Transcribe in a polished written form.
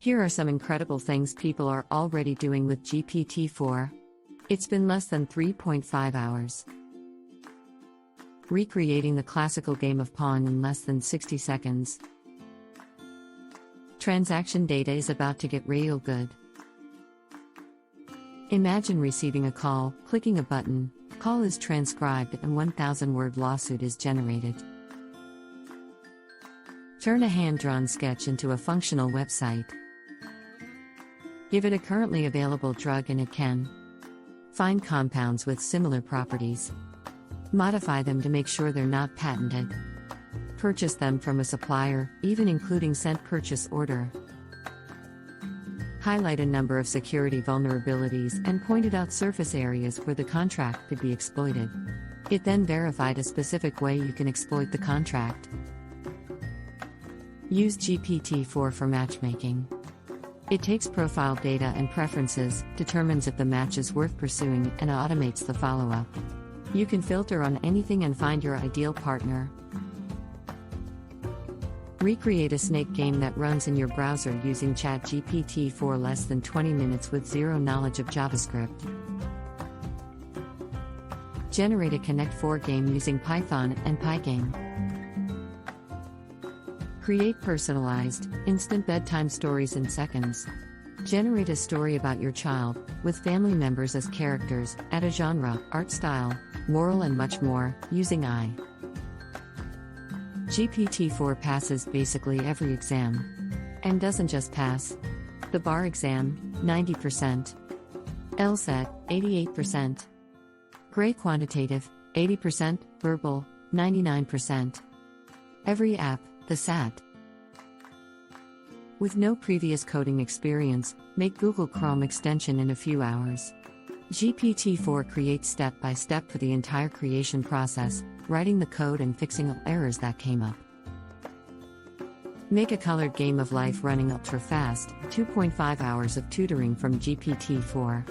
Here are some incredible things people are already doing with GPT-4. It's been less than 3.5 hours. Recreating the classical game of Pawn in less than 60 seconds. Transaction data is about to get real good. Imagine receiving a call, clicking a button, call is transcribed and 1,000-word lawsuit is generated. Turn a hand-drawn sketch into a functional website. Give it a currently available drug and it can find compounds with similar properties. Modify them to make sure they're not patented. Purchase them from a supplier, even including sent purchase order. Highlight a number of security vulnerabilities and pointed out surface areas where the contract could be exploited. It then verified a specific way you can exploit the contract. Use GPT-4 for matchmaking. It takes profile data and preferences, determines if the match is worth pursuing, and automates the follow-up. You can filter on anything and find your ideal partner. Recreate a snake game that runs in your browser using ChatGPT for less than 20 minutes with zero knowledge of JavaScript. Generate a Connect 4 game using Python and Pygame. Create personalized, instant bedtime stories in seconds. Generate a story about your child, with family members as characters, add a genre, art style, moral and much more, using AI. GPT-4 passes basically every exam. And doesn't just pass. The bar exam, 90%. LSAT, 88%. Gray quantitative, 80%, verbal, 99%. Every app, the SAT. With no previous coding experience, make Google Chrome extension in a few hours. GPT-4 creates step-by-step for the entire creation process, writing the code and fixing all errors that came up. Make a colored game of life running ultra-fast, 2.5 hours of tutoring from GPT-4.